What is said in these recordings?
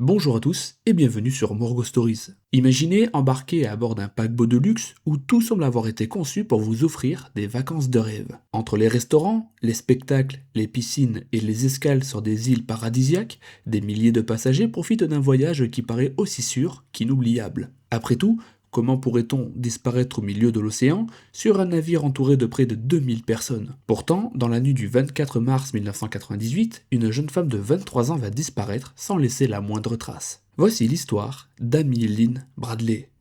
Bonjour à tous et bienvenue sur Morgo Stories. Imaginez embarquer à bord d'un paquebot de luxe où tout semble avoir été conçu pour vous offrir des vacances de rêve. Entre les restaurants, les spectacles, les piscines et les escales sur des îles paradisiaques, des milliers de passagers profitent d'un voyage qui paraît aussi sûr qu'inoubliable. Après tout, comment pourrait-on disparaître au milieu de l'océan sur un navire entouré de près de 2000 personnes? Pourtant, dans la nuit du 24 mars 1998, une jeune femme de 23 ans va disparaître sans laisser la moindre trace. Voici l'histoire d'Amy Lynn Bradley.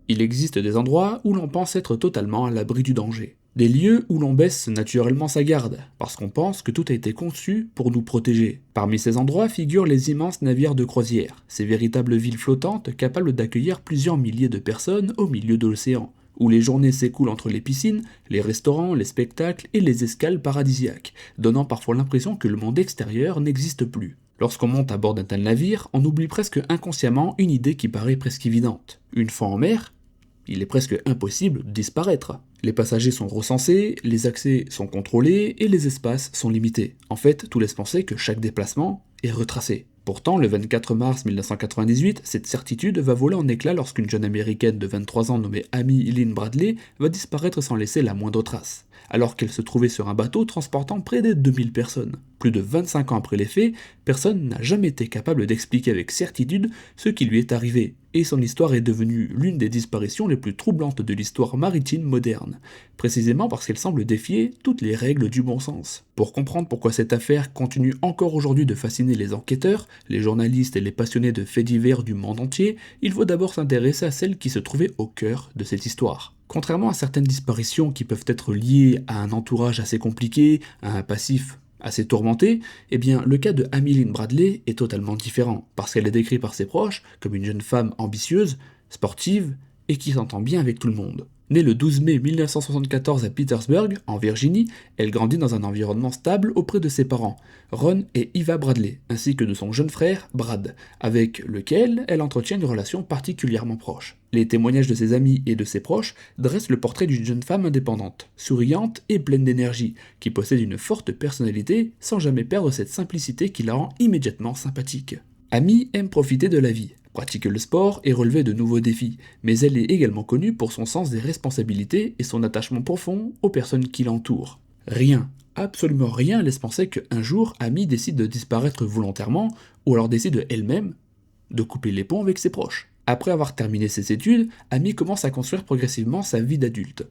Il existe des endroits où l'on pense être totalement à l'abri du danger. Des lieux où l'on baisse naturellement sa garde, parce qu'on pense que tout a été conçu pour nous protéger. Parmi ces endroits figurent les immenses navires de croisière, ces véritables villes flottantes capables d'accueillir plusieurs milliers de personnes au milieu de l'océan, où les journées s'écoulent entre les piscines, les restaurants, les spectacles et les escales paradisiaques, donnant parfois l'impression que le monde extérieur n'existe plus. Lorsqu'on monte à bord d'un tel navire, on oublie presque inconsciemment une idée qui paraît presque évidente. Une fois en mer, il est presque impossible de disparaître. Les passagers sont recensés, les accès sont contrôlés et les espaces sont limités. En fait, tout laisse penser que chaque déplacement est retracé. Pourtant, le 24 mars 1998, cette certitude va voler en éclats lorsqu'une jeune américaine de 23 ans nommée Amy Lynn Bradley va disparaître sans laisser la moindre trace, alors qu'elle se trouvait sur un bateau transportant près de 2000 personnes. Plus de 25 ans après les faits, personne n'a jamais été capable d'expliquer avec certitude ce qui lui est arrivé, et son histoire est devenue l'une des disparitions les plus troublantes de l'histoire maritime moderne, précisément parce qu'elle semble défier toutes les règles du bon sens. Pour comprendre pourquoi cette affaire continue encore aujourd'hui de fasciner les enquêteurs, les journalistes et les passionnés de faits divers du monde entier, il faut d'abord s'intéresser à celle qui se trouvait au cœur de cette histoire. Contrairement à certaines disparitions qui peuvent être liées à un entourage assez compliqué, à un passif assez tourmenté, eh bien le cas de Amy Lynn Bradley est totalement différent, parce qu'elle est décrite par ses proches comme une jeune femme ambitieuse, sportive et qui s'entend bien avec tout le monde. Née le 12 mai 1974 à Petersburg, en Virginie, elle grandit dans un environnement stable auprès de ses parents, Ron et Eva Bradley, ainsi que de son jeune frère, Brad, avec lequel elle entretient une relation particulièrement proche. Les témoignages de ses amis et de ses proches dressent le portrait d'une jeune femme indépendante, souriante et pleine d'énergie, qui possède une forte personnalité sans jamais perdre cette simplicité qui la rend immédiatement sympathique. Amy aime profiter de la vie, pratique le sport et relever de nouveaux défis, mais elle est également connue pour son sens des responsabilités et son attachement profond aux personnes qui l'entourent. Rien, absolument rien laisse penser qu'un jour Amy décide de disparaître volontairement, ou alors décide elle-même de couper les ponts avec ses proches. Après avoir terminé ses études, Amy commence à construire progressivement sa vie d'adulte.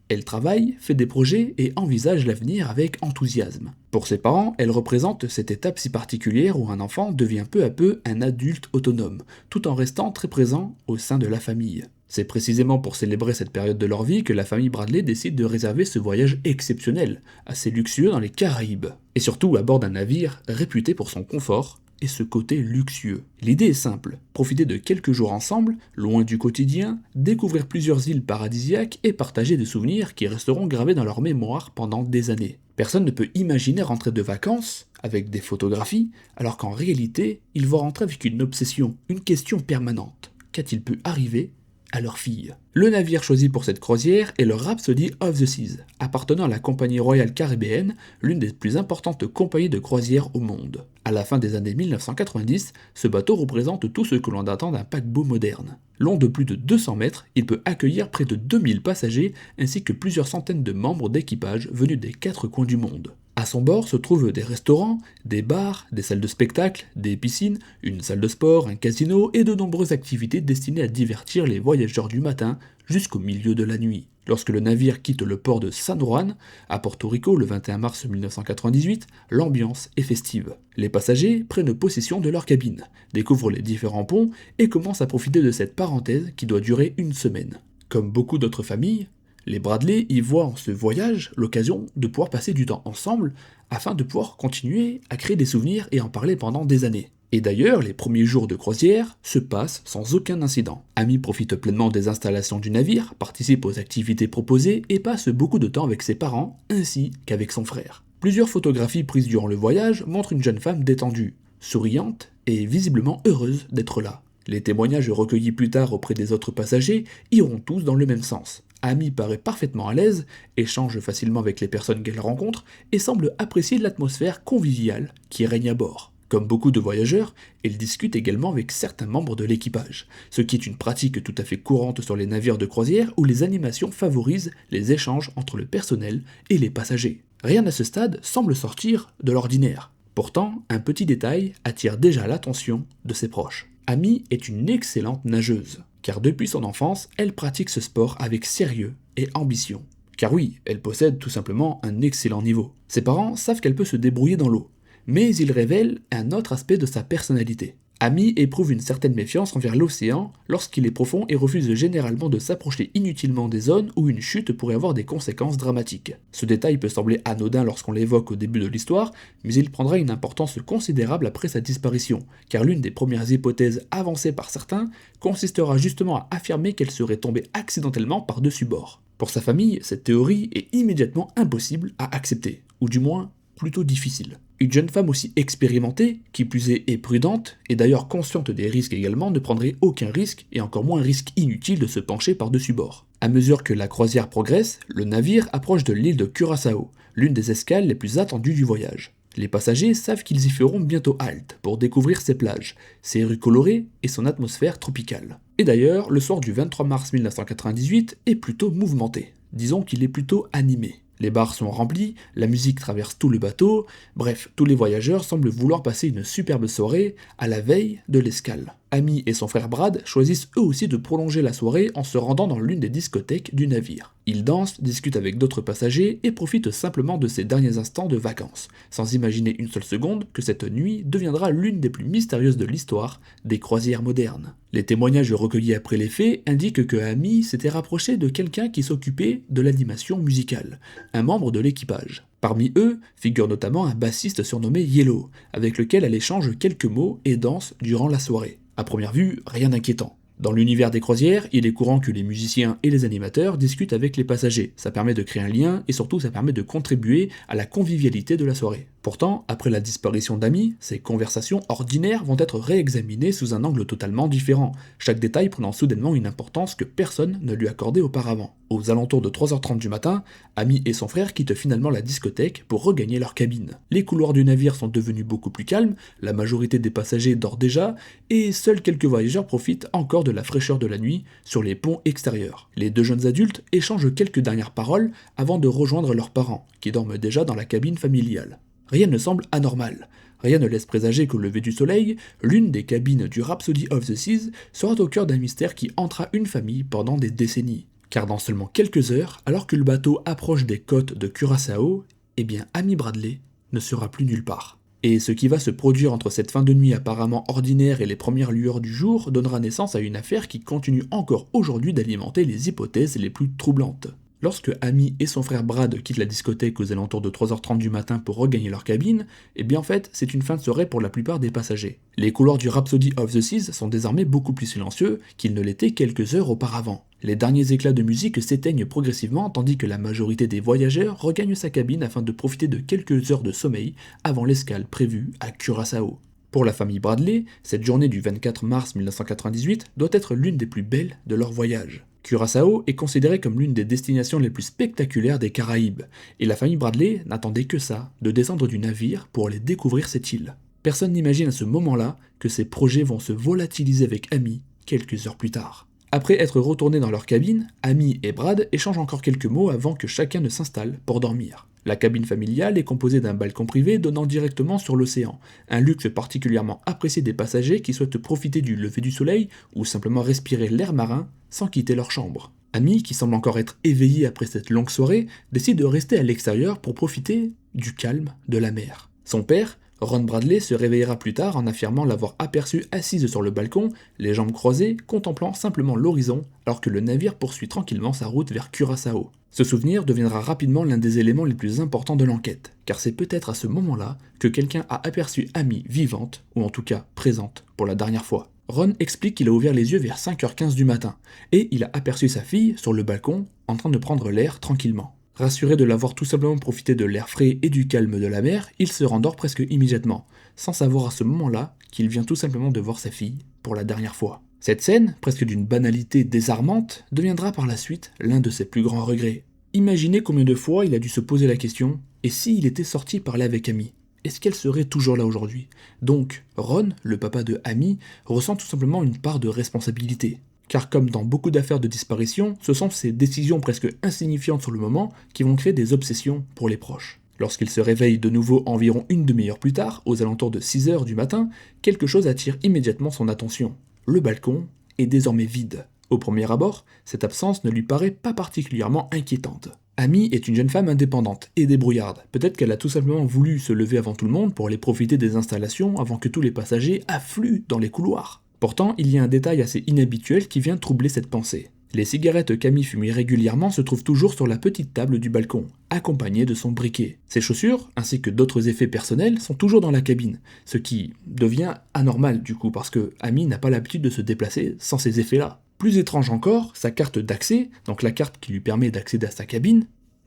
Elle travaille, fait des projets et envisage l'avenir avec enthousiasme. Pour ses parents, elle représente cette étape si particulière où un enfant devient peu à peu un adulte autonome, tout en restant très présent au sein de la famille. C'est précisément pour célébrer cette période de leur vie que la famille Bradley décide de réserver ce voyage exceptionnel, assez luxueux dans les Caraïbes, et surtout à bord d'un navire réputé pour son confort et ce côté luxueux. L'idée est simple, profiter de quelques jours ensemble, loin du quotidien, découvrir plusieurs îles paradisiaques et partager des souvenirs qui resteront gravés dans leur mémoire pendant des années. Personne ne peut imaginer rentrer de vacances avec des photographies, alors qu'en réalité, ils vont rentrer avec une obsession, une question permanente. Qu'a-t-il pu arriver à leur fille? Le navire choisi pour cette croisière est le Rhapsody of the Seas, appartenant à la compagnie royale caribéenne, l'une des plus importantes compagnies de croisière au monde. À la fin des années 1990, ce bateau représente tout ce que l'on attend d'un paquebot moderne. Long de plus de 200 mètres, il peut accueillir près de 2000 passagers ainsi que plusieurs centaines de membres d'équipage venus des quatre coins du monde. À son bord se trouvent des restaurants, des bars, des salles de spectacle, des piscines, une salle de sport, un casino et de nombreuses activités destinées à divertir les voyageurs du matin jusqu'au milieu de la nuit. Lorsque le navire quitte le port de San Juan, à Porto Rico le 21 mars 1998, l'ambiance est festive. Les passagers prennent possession de leur cabine, découvrent les différents ponts et commencent à profiter de cette parenthèse qui doit durer une semaine. Comme beaucoup d'autres familles, les Bradley y voient en ce voyage l'occasion de pouvoir passer du temps ensemble afin de pouvoir continuer à créer des souvenirs et en parler pendant des années. Et d'ailleurs, les premiers jours de croisière se passent sans aucun incident. Amy profite pleinement des installations du navire, participe aux activités proposées et passe beaucoup de temps avec ses parents ainsi qu'avec son frère. Plusieurs photographies prises durant le voyage montrent une jeune femme détendue, souriante et visiblement heureuse d'être là. Les témoignages recueillis plus tard auprès des autres passagers iront tous dans le même sens. Amy paraît parfaitement à l'aise, échange facilement avec les personnes qu'elle rencontre et semble apprécier l'atmosphère conviviale qui règne à bord. Comme beaucoup de voyageurs, elle discute également avec certains membres de l'équipage, ce qui est une pratique tout à fait courante sur les navires de croisière où les animations favorisent les échanges entre le personnel et les passagers. Rien à ce stade semble sortir de l'ordinaire. Pourtant, un petit détail attire déjà l'attention de ses proches. Amy est une excellente nageuse, car depuis son enfance, elle pratique ce sport avec sérieux et ambition. Car oui, elle possède tout simplement un excellent niveau. Ses parents savent qu'elle peut se débrouiller dans l'eau, mais il révèle un autre aspect de sa personnalité. Amy éprouve une certaine méfiance envers l'océan lorsqu'il est profond et refuse généralement de s'approcher inutilement des zones où une chute pourrait avoir des conséquences dramatiques. Ce détail peut sembler anodin lorsqu'on l'évoque au début de l'histoire, mais il prendra une importance considérable après sa disparition, car l'une des premières hypothèses avancées par certains consistera justement à affirmer qu'elle serait tombée accidentellement par-dessus bord. Pour sa famille, cette théorie est immédiatement impossible à accepter, ou du moins plutôt difficile. Une jeune femme aussi expérimentée, qui plus est et prudente, et d'ailleurs consciente des risques également, ne prendrait aucun risque, et encore moins un risque inutile de se pencher par-dessus bord. À mesure que la croisière progresse, le navire approche de l'île de Curaçao, l'une des escales les plus attendues du voyage. Les passagers savent qu'ils y feront bientôt halte pour découvrir ses plages, ses rues colorées et son atmosphère tropicale. Et d'ailleurs, le soir du 23 mars 1998 est plutôt mouvementé. Disons qu'il est plutôt animé. Les bars sont remplis, la musique traverse tout le bateau, bref, tous les voyageurs semblent vouloir passer une superbe soirée à la veille de l'escale. Amy et son frère Brad choisissent eux aussi de prolonger la soirée en se rendant dans l'une des discothèques du navire. Ils dansent, discutent avec d'autres passagers et profitent simplement de ces derniers instants de vacances, sans imaginer une seule seconde que cette nuit deviendra l'une des plus mystérieuses de l'histoire des croisières modernes. Les témoignages recueillis après les faits indiquent que Amy s'était rapprochée de quelqu'un qui s'occupait de l'animation musicale, un membre de l'équipage. Parmi eux figure notamment un bassiste surnommé Yellow, avec lequel elle échange quelques mots et danse durant la soirée. À première vue, rien d'inquiétant. Dans l'univers des croisières, il est courant que les musiciens et les animateurs discutent avec les passagers. Ça permet de créer un lien et surtout ça permet de contribuer à la convivialité de la soirée. Pourtant, après la disparition d'Amy, ces conversations ordinaires vont être réexaminées sous un angle totalement différent, chaque détail prenant soudainement une importance que personne ne lui accordait auparavant. Aux alentours de 3h30 du matin, Amy et son frère quittent finalement la discothèque pour regagner leur cabine. Les couloirs du navire sont devenus beaucoup plus calmes, la majorité des passagers dort déjà, et seuls quelques voyageurs profitent encore de la fraîcheur de la nuit sur les ponts extérieurs. Les deux jeunes adultes échangent quelques dernières paroles avant de rejoindre leurs parents, qui dorment déjà dans la cabine familiale. Rien ne semble anormal. Rien ne laisse présager qu'au lever du soleil, l'une des cabines du Rhapsody of the Seas sera au cœur d'un mystère qui hantera une famille pendant des décennies. Car dans seulement quelques heures, alors que le bateau approche des côtes de Curaçao, eh bien Amy Bradley ne sera plus nulle part. Et ce qui va se produire entre cette fin de nuit apparemment ordinaire et les premières lueurs du jour donnera naissance à une affaire qui continue encore aujourd'hui d'alimenter les hypothèses les plus troublantes. Lorsque Amy et son frère Brad quittent la discothèque aux alentours de 3h30 du matin pour regagner leur cabine, eh bien en fait, c'est une fin de soirée pour la plupart des passagers. Les couloirs du Rhapsody of the Seas sont désormais beaucoup plus silencieux qu'ils ne l'étaient quelques heures auparavant. Les derniers éclats de musique s'éteignent progressivement tandis que la majorité des voyageurs regagnent sa cabine afin de profiter de quelques heures de sommeil avant l'escale prévue à Curaçao. Pour la famille Bradley, cette journée du 24 mars 1998 doit être l'une des plus belles de leur voyage. Curaçao est considérée comme l'une des destinations les plus spectaculaires des Caraïbes, et la famille Bradley n'attendait que ça, de descendre du navire pour aller découvrir cette île. Personne n'imagine à ce moment-là que ces projets vont se volatiliser avec Amy quelques heures plus tard. Après être retournés dans leur cabine, Amy et Brad échangent encore quelques mots avant que chacun ne s'installe pour dormir. La cabine familiale est composée d'un balcon privé donnant directement sur l'océan, un luxe particulièrement apprécié des passagers qui souhaitent profiter du lever du soleil ou simplement respirer l'air marin sans quitter leur chambre. Amy, qui semble encore être éveillée après cette longue soirée, décide de rester à l'extérieur pour profiter du calme de la mer. Son père, Ron Bradley, se réveillera plus tard en affirmant l'avoir aperçue assise sur le balcon, les jambes croisées, contemplant simplement l'horizon, alors que le navire poursuit tranquillement sa route vers Curaçao. Ce souvenir deviendra rapidement l'un des éléments les plus importants de l'enquête, car c'est peut-être à ce moment-là que quelqu'un a aperçu Amy vivante, ou en tout cas présente, pour la dernière fois. Ron explique qu'il a ouvert les yeux vers 5h15 du matin, et il a aperçu sa fille sur le balcon, en train de prendre l'air tranquillement. Rassuré de l'avoir tout simplement profité de l'air frais et du calme de la mer, il se rendort presque immédiatement, sans savoir à ce moment-là qu'il vient tout simplement de voir sa fille pour la dernière fois. Cette scène, presque d'une banalité désarmante, deviendra par la suite l'un de ses plus grands regrets. Imaginez combien de fois il a dû se poser la question « Et s'il était sorti parler avec Amy ? Est-ce qu'elle serait toujours là aujourd'hui ?» Donc, Ron, le papa de Amy, ressent tout simplement une part de responsabilité. Car comme dans beaucoup d'affaires de disparition, ce sont ces décisions presque insignifiantes sur le moment qui vont créer des obsessions pour les proches. Lorsqu'il se réveille de nouveau environ une demi-heure plus tard, aux alentours de 6 heures du matin, quelque chose attire immédiatement son attention. Le balcon est désormais vide. Au premier abord, cette absence ne lui paraît pas particulièrement inquiétante. Amy est une jeune femme indépendante et débrouillarde. Peut-être qu'elle a tout simplement voulu se lever avant tout le monde pour aller profiter des installations avant que tous les passagers affluent dans les couloirs. Pourtant, il y a un détail assez inhabituel qui vient troubler cette pensée. Les cigarettes qu'Amy fume régulièrement se trouvent toujours sur la petite table du balcon, accompagnées de son briquet. Ses chaussures, ainsi que d'autres effets personnels, sont toujours dans la cabine, ce qui devient anormal du coup, parce que Amy n'a pas l'habitude de se déplacer sans ces effets-là. Plus étrange encore, sa carte d'accès, donc la carte qui lui permet d'accéder à sa cabine,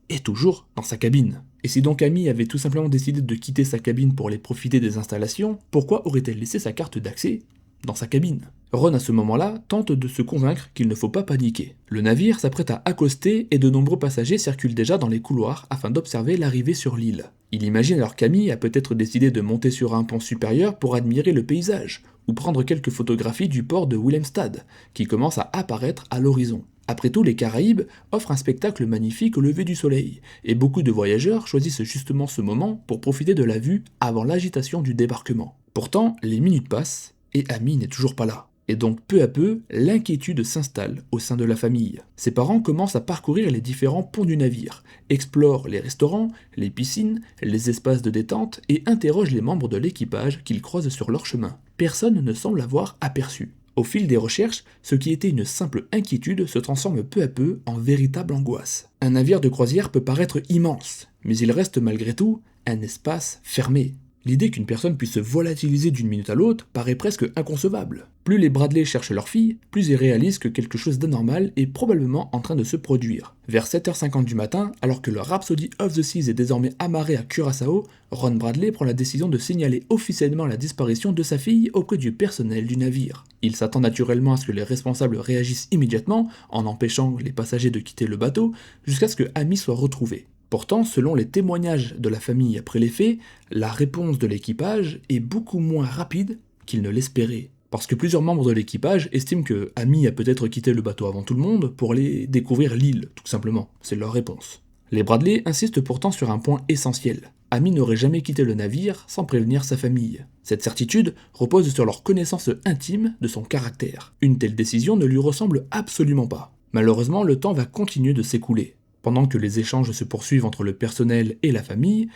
est toujours dans sa cabine. Et si donc Amy avait tout simplement décidé de quitter sa cabine pour aller profiter des installations, pourquoi aurait-elle laissé sa carte d'accès dans sa cabine? Ron à ce moment-là tente de se convaincre qu'il ne faut pas paniquer. Le navire s'apprête à accoster et de nombreux passagers circulent déjà dans les couloirs afin d'observer l'arrivée sur l'île. Il imagine alors qu'Amy a peut-être décidé de monter sur un pont supérieur pour admirer le paysage, ou prendre quelques photographies du port de Willemstad, qui commence à apparaître à l'horizon. Après tout, les Caraïbes offrent un spectacle magnifique au lever du soleil, et beaucoup de voyageurs choisissent justement ce moment pour profiter de la vue avant l'agitation du débarquement. Pourtant, les minutes passent, et Amy n'est toujours pas là. Et donc peu à peu, l'inquiétude s'installe au sein de la famille. Ses parents commencent à parcourir les différents ponts du navire, explorent les restaurants, les piscines, les espaces de détente et interrogent les membres de l'équipage qu'ils croisent sur leur chemin. Personne ne semble avoir aperçu. Au fil des recherches, ce qui était une simple inquiétude se transforme peu à peu en véritable angoisse. Un navire de croisière peut paraître immense, mais il reste malgré tout un espace fermé. L'idée qu'une personne puisse se volatiliser d'une minute à l'autre paraît presque inconcevable. Plus les Bradley cherchent leur fille, plus ils réalisent que quelque chose d'anormal est probablement en train de se produire. Vers 7h50 du matin, alors que le Rhapsody of the Seas est désormais amarré à Curaçao, Ron Bradley prend la décision de signaler officiellement la disparition de sa fille auprès du personnel du navire. Il s'attend naturellement à ce que les responsables réagissent immédiatement, en empêchant les passagers de quitter le bateau, jusqu'à ce que Amy soit retrouvée. Pourtant, selon les témoignages de la famille après les faits, la réponse de l'équipage est beaucoup moins rapide qu'ils ne l'espéraient. Parce que plusieurs membres de l'équipage estiment que Amy a peut-être quitté le bateau avant tout le monde pour aller découvrir l'île, tout simplement. C'est leur réponse. Les Bradley insistent pourtant sur un point essentiel. Amy n'aurait jamais quitté le navire sans prévenir sa famille. Cette certitude repose sur leur connaissance intime de son caractère. Une telle décision ne lui ressemble absolument pas. Malheureusement, le temps va continuer de s'écouler. Pendant que les échanges se poursuivent entre le personnel et la famille,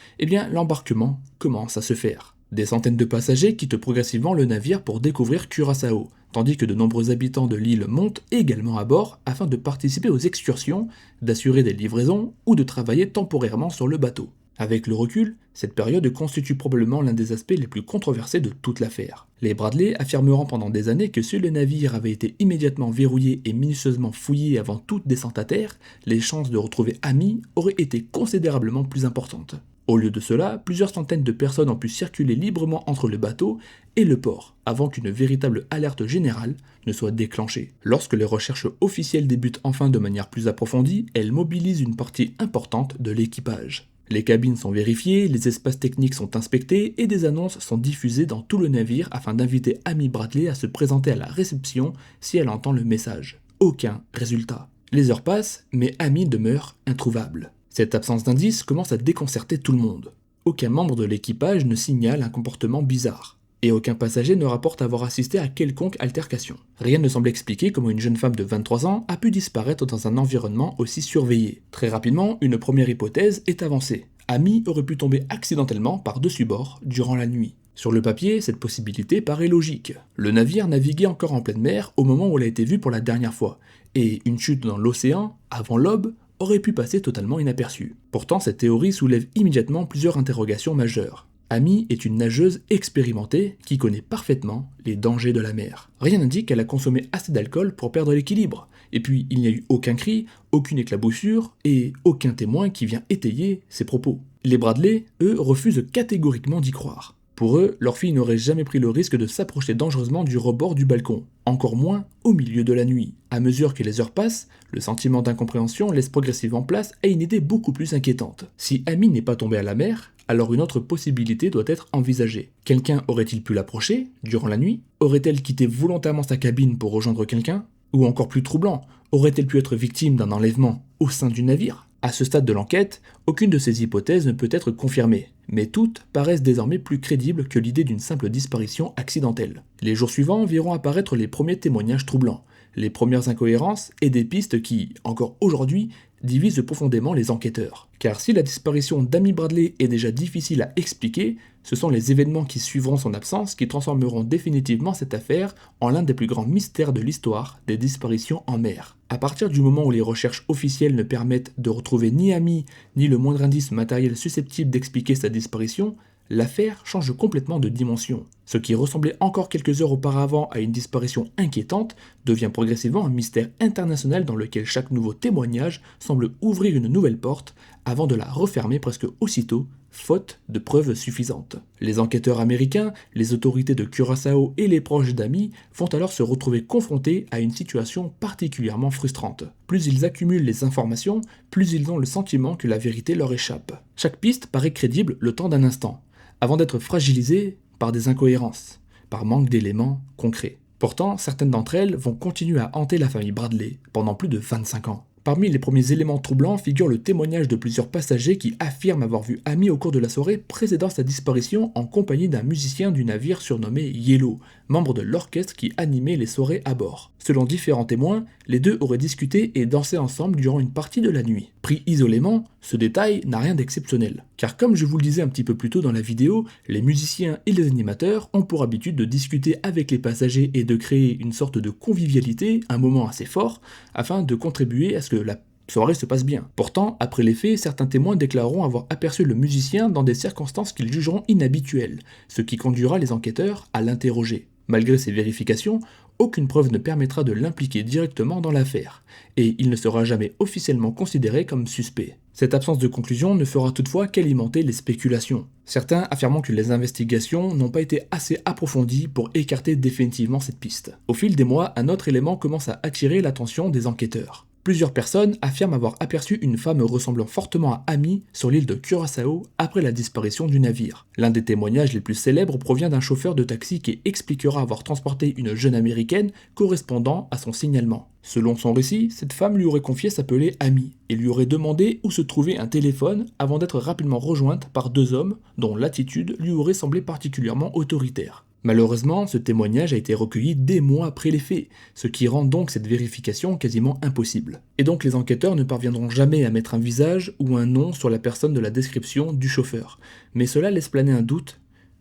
l'embarquement commence à se faire. Des centaines de passagers quittent progressivement le navire pour découvrir Curaçao, tandis que de nombreux habitants de l'île montent également à bord afin de participer aux excursions, d'assurer des livraisons ou de travailler temporairement sur le bateau. Avec le recul, cette période constitue probablement l'un des aspects les plus controversés de toute l'affaire. Les Bradley affirmeront pendant des années que si le navire avait été immédiatement verrouillé et minutieusement fouillé avant toute descente à terre, les chances de retrouver Amy auraient été considérablement plus importantes. Au lieu de cela, plusieurs centaines de personnes ont pu circuler librement entre le bateau et le port, avant qu'une véritable alerte générale ne soit déclenchée. Lorsque les recherches officielles débutent enfin de manière plus approfondie, elles mobilisent une partie importante de l'équipage. Les cabines sont vérifiées, les espaces techniques sont inspectés et des annonces sont diffusées dans tout le navire afin d'inviter Amy Bradley à se présenter à la réception si elle entend le message. Aucun résultat. Les heures passent, mais Amy demeure introuvable. Cette absence d'indices commence à déconcerter tout le monde. Aucun membre de l'équipage ne signale un comportement bizarre. Et aucun passager ne rapporte avoir assisté à quelconque altercation. Rien ne semble expliquer comment une jeune femme de 23 ans a pu disparaître dans un environnement aussi surveillé. Très rapidement, une première hypothèse est avancée. Amy aurait pu tomber accidentellement par-dessus bord durant la nuit. Sur le papier, cette possibilité paraît logique. Le navire naviguait encore en pleine mer au moment où elle a été vue pour la dernière fois, et une chute dans l'océan, avant l'aube, aurait pu passer totalement inaperçue. Pourtant, cette théorie soulève immédiatement plusieurs interrogations majeures. Amy est une nageuse expérimentée qui connaît parfaitement les dangers de la mer. Rien n'indique qu'elle a consommé assez d'alcool pour perdre l'équilibre. Et puis, il n'y a eu aucun cri, aucune éclaboussure et aucun témoin qui vient étayer ses propos. Les Bradley, eux, refusent catégoriquement d'y croire. Pour eux, leur fille n'aurait jamais pris le risque de s'approcher dangereusement du rebord du balcon, encore moins au milieu de la nuit. À mesure que les heures passent, le sentiment d'incompréhension laisse progressivement place à une idée beaucoup plus inquiétante. Si Amy n'est pas tombée à la mer, alors une autre possibilité doit être envisagée. Quelqu'un aurait-il pu l'approcher durant la nuit? Aurait-elle quitté volontairement sa cabine pour rejoindre quelqu'un? Ou encore plus troublant, aurait-elle pu être victime d'un enlèvement au sein du navire? À ce stade de l'enquête, aucune de ces hypothèses ne peut être confirmée, mais toutes paraissent désormais plus crédibles que l'idée d'une simple disparition accidentelle. Les jours suivants verront apparaître les premiers témoignages troublants, les premières incohérences et des pistes qui, encore aujourd'hui, divisent profondément les enquêteurs. Car si la disparition d'Amy Bradley est déjà difficile à expliquer, ce sont les événements qui suivront son absence qui transformeront définitivement cette affaire en l'un des plus grands mystères de l'histoire des disparitions en mer. À partir du moment où les recherches officielles ne permettent de retrouver ni Amy, ni le moindre indice matériel susceptible d'expliquer sa disparition, l'affaire change complètement de dimension. Ce qui ressemblait encore quelques heures auparavant à une disparition inquiétante devient progressivement un mystère international dans lequel chaque nouveau témoignage semble ouvrir une nouvelle porte avant de la refermer presque aussitôt, faute de preuves suffisantes. Les enquêteurs américains, les autorités de Curaçao et les proches d'Amy vont alors se retrouver confrontés à une situation particulièrement frustrante. Plus ils accumulent les informations, plus ils ont le sentiment que la vérité leur échappe. Chaque piste paraît crédible le temps d'un instant, avant d'être fragilisée par des incohérences, par manque d'éléments concrets. Pourtant, certaines d'entre elles vont continuer à hanter la famille Bradley pendant plus de 25 ans. Parmi les premiers éléments troublants figure le témoignage de plusieurs passagers qui affirment avoir vu Amy au cours de la soirée précédant sa disparition en compagnie d'un musicien du navire surnommé Yellow, membre de l'orchestre qui animait les soirées à bord. Selon différents témoins, les deux auraient discuté et dansé ensemble durant une partie de la nuit. Pris isolément, ce détail n'a rien d'exceptionnel. Car comme je vous le disais un petit peu plus tôt dans la vidéo, les musiciens et les animateurs ont pour habitude de discuter avec les passagers et de créer une sorte de convivialité, un moment assez fort, afin de contribuer à ce que la soirée se passe bien. Pourtant, après les faits, certains témoins déclareront avoir aperçu le musicien dans des circonstances qu'ils jugeront inhabituelles, ce qui conduira les enquêteurs à l'interroger. Malgré ces vérifications, aucune preuve ne permettra de l'impliquer directement dans l'affaire, et il ne sera jamais officiellement considéré comme suspect. Cette absence de conclusion ne fera toutefois qu'alimenter les spéculations. Certains affirmant que les investigations n'ont pas été assez approfondies pour écarter définitivement cette piste. Au fil des mois, un autre élément commence à attirer l'attention des enquêteurs. Plusieurs personnes affirment avoir aperçu une femme ressemblant fortement à Amy sur l'île de Curaçao après la disparition du navire. L'un des témoignages les plus célèbres provient d'un chauffeur de taxi qui expliquera avoir transporté une jeune américaine correspondant à son signalement. Selon son récit, cette femme lui aurait confié s'appeler Amy et lui aurait demandé où se trouvait un téléphone avant d'être rapidement rejointe par deux hommes dont l'attitude lui aurait semblé particulièrement autoritaire. Malheureusement, ce témoignage a été recueilli des mois après les faits, ce qui rend donc cette vérification quasiment impossible. Et donc les enquêteurs ne parviendront jamais à mettre un visage ou un nom sur la personne de la description du chauffeur, mais cela laisse planer un doute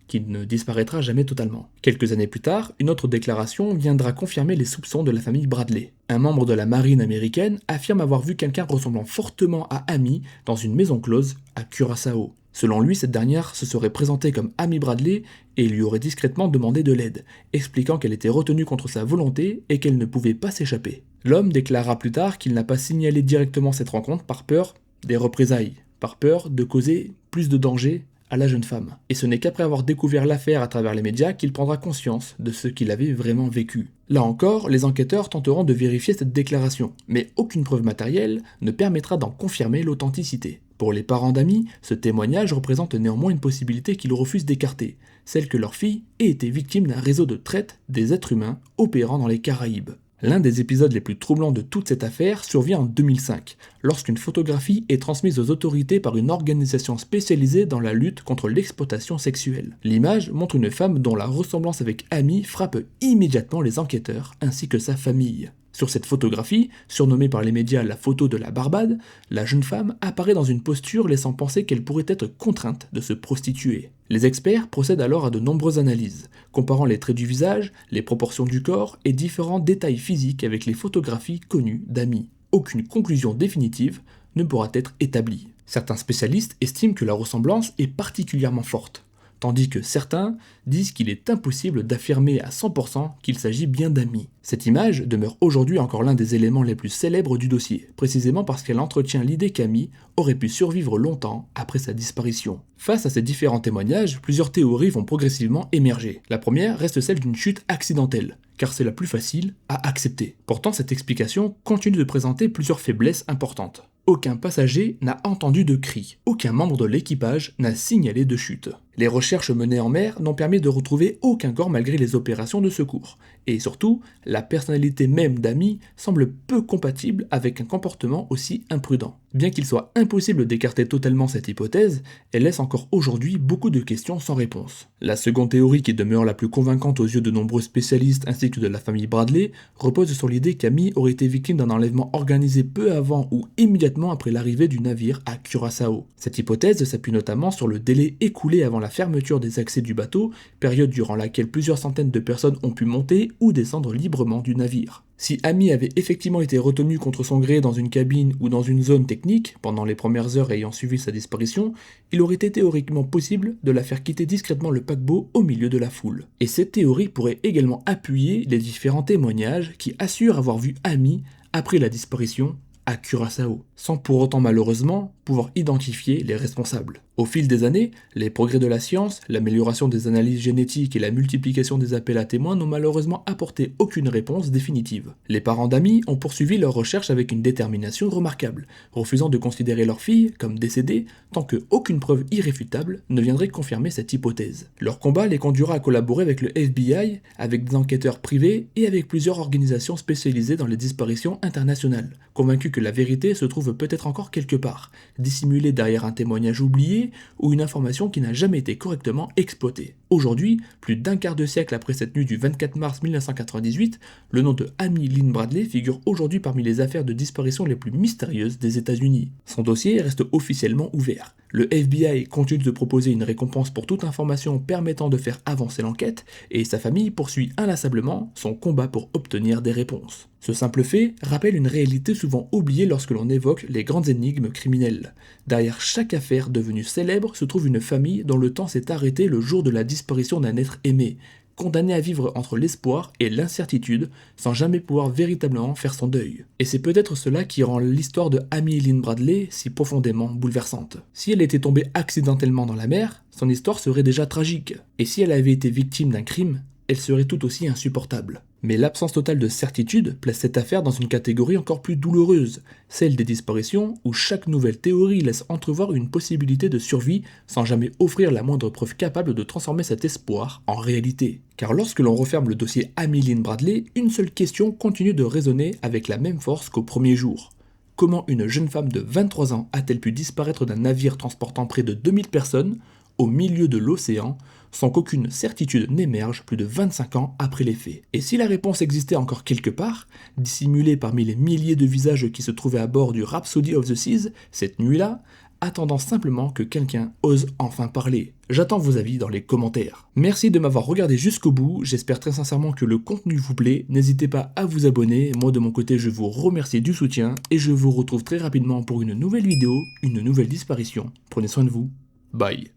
qui ne disparaîtra jamais totalement. Quelques années plus tard, une autre déclaration viendra confirmer les soupçons de la famille Bradley. Un membre de la marine américaine affirme avoir vu quelqu'un ressemblant fortement à Amy dans une maison close à Curaçao. Selon lui, cette dernière se serait présentée comme Amy Bradley et lui aurait discrètement demandé de l'aide, expliquant qu'elle était retenue contre sa volonté et qu'elle ne pouvait pas s'échapper. L'homme déclara plus tard qu'il n'a pas signalé directement cette rencontre par peur des représailles, par peur de causer plus de danger à la jeune femme. Et ce n'est qu'après avoir découvert l'affaire à travers les médias qu'il prendra conscience de ce qu'il avait vraiment vécu. Là encore, les enquêteurs tenteront de vérifier cette déclaration, mais aucune preuve matérielle ne permettra d'en confirmer l'authenticité. Pour les parents d'Amy, ce témoignage représente néanmoins une possibilité qu'ils refusent d'écarter, celle que leur fille ait été victime d'un réseau de traite des êtres humains opérant dans les Caraïbes. L'un des épisodes les plus troublants de toute cette affaire survient en 2005, lorsqu'une photographie est transmise aux autorités par une organisation spécialisée dans la lutte contre l'exploitation sexuelle. L'image montre une femme dont la ressemblance avec Amy frappe immédiatement les enquêteurs ainsi que sa famille. Sur cette photographie, surnommée par les médias la photo de la Barbade, la jeune femme apparaît dans une posture laissant penser qu'elle pourrait être contrainte de se prostituer. Les experts procèdent alors à de nombreuses analyses, comparant les traits du visage, les proportions du corps et différents détails physiques avec les photographies connues d'Amy. Aucune conclusion définitive ne pourra être établie. Certains spécialistes estiment que la ressemblance est particulièrement forte. tandis que certains disent qu'il est impossible d'affirmer à 100% qu'il s'agit bien d'Amy. Cette image demeure aujourd'hui encore l'un des éléments les plus célèbres du dossier, précisément parce qu'elle entretient l'idée qu'Amy aurait pu survivre longtemps après sa disparition. Face à ces différents témoignages, plusieurs théories vont progressivement émerger. La première reste celle d'une chute accidentelle, car c'est la plus facile à accepter. Pourtant, cette explication continue de présenter plusieurs faiblesses importantes. Aucun passager n'a entendu de cri. Aucun membre de l'équipage n'a signalé de chute. Les recherches menées en mer n'ont permis de retrouver aucun corps malgré les opérations de secours. Et surtout, la personnalité même d'Amy semble peu compatible avec un comportement aussi imprudent. Bien qu'il soit impossible d'écarter totalement cette hypothèse, elle laisse encore aujourd'hui beaucoup de questions sans réponse. La seconde théorie, qui demeure la plus convaincante aux yeux de nombreux spécialistes ainsi que de la famille Bradley, repose sur l'idée qu'Amy aurait été victime d'un enlèvement organisé peu avant ou immédiatement après l'arrivée du navire à Curaçao. Cette hypothèse s'appuie notamment sur le délai écoulé avant la fermeture des accès du bateau, période durant laquelle plusieurs centaines de personnes ont pu monter ou descendre librement du navire. Si Amy avait effectivement été retenue contre son gré dans une cabine ou dans une zone technique, pendant les premières heures ayant suivi sa disparition, il aurait été théoriquement possible de la faire quitter discrètement le paquebot au milieu de la foule. Et cette théorie pourrait également appuyer les différents témoignages qui assurent avoir vu Amy après la disparition à Curaçao, sans pour autant malheureusement pouvoir identifier les responsables. Au fil des années, les progrès de la science, l'amélioration des analyses génétiques et la multiplication des appels à témoins n'ont malheureusement apporté aucune réponse définitive. Les parents d'Amy ont poursuivi leurs recherches avec une détermination remarquable, refusant de considérer leur fille comme décédée tant qu'aucune preuve irréfutable ne viendrait confirmer cette hypothèse. Leur combat les conduira à collaborer avec le FBI, avec des enquêteurs privés et avec plusieurs organisations spécialisées dans les disparitions internationales, convaincus que la vérité se trouve peut-être encore quelque part, dissimulée derrière un témoignage oublié ou une information qui n'a jamais été correctement exploitée. Aujourd'hui, plus d'un quart de siècle après cette nuit du 24 mars 1998, le nom de Amy Lynn Bradley figure aujourd'hui parmi les affaires de disparition les plus mystérieuses des États-Unis. Son dossier reste officiellement ouvert. Le FBI continue de proposer une récompense pour toute information permettant de faire avancer l'enquête, et sa famille poursuit inlassablement son combat pour obtenir des réponses. Ce simple fait rappelle une réalité souvent oubliée lorsque l'on évoque les grandes énigmes criminelles. Derrière chaque affaire devenue célèbre se trouve une famille dont le temps s'est arrêté le jour de la disparition d'un être aimé, condamné à vivre entre l'espoir et l'incertitude, sans jamais pouvoir véritablement faire son deuil. Et c'est peut-être cela qui rend l'histoire de Amy Lynn Bradley si profondément bouleversante. Si elle était tombée accidentellement dans la mer, son histoire serait déjà tragique. Et si elle avait été victime d'un crime, elle serait tout aussi insupportable. Mais l'absence totale de certitude place cette affaire dans une catégorie encore plus douloureuse, celle des disparitions où chaque nouvelle théorie laisse entrevoir une possibilité de survie sans jamais offrir la moindre preuve capable de transformer cet espoir en réalité. Car lorsque l'on referme le dossier Amy Lynn Bradley, une seule question continue de résonner avec la même force qu'au premier jour. Comment une jeune femme de 23 ans a-t-elle pu disparaître d'un navire transportant près de 2000 personnes au milieu de l'océan, sans qu'aucune certitude n'émerge plus de 25 ans après les faits? Et si la réponse existait encore quelque part, dissimulée parmi les milliers de visages qui se trouvaient à bord du Rhapsody of the Seas cette nuit-là, attendant simplement que quelqu'un ose enfin parler? J'attends vos avis dans les commentaires. Merci de m'avoir regardé jusqu'au bout, j'espère très sincèrement que le contenu vous plaît, n'hésitez pas à vous abonner, moi de mon côté je vous remercie du soutien, et je vous retrouve très rapidement pour une nouvelle vidéo, une nouvelle disparition. Prenez soin de vous, bye.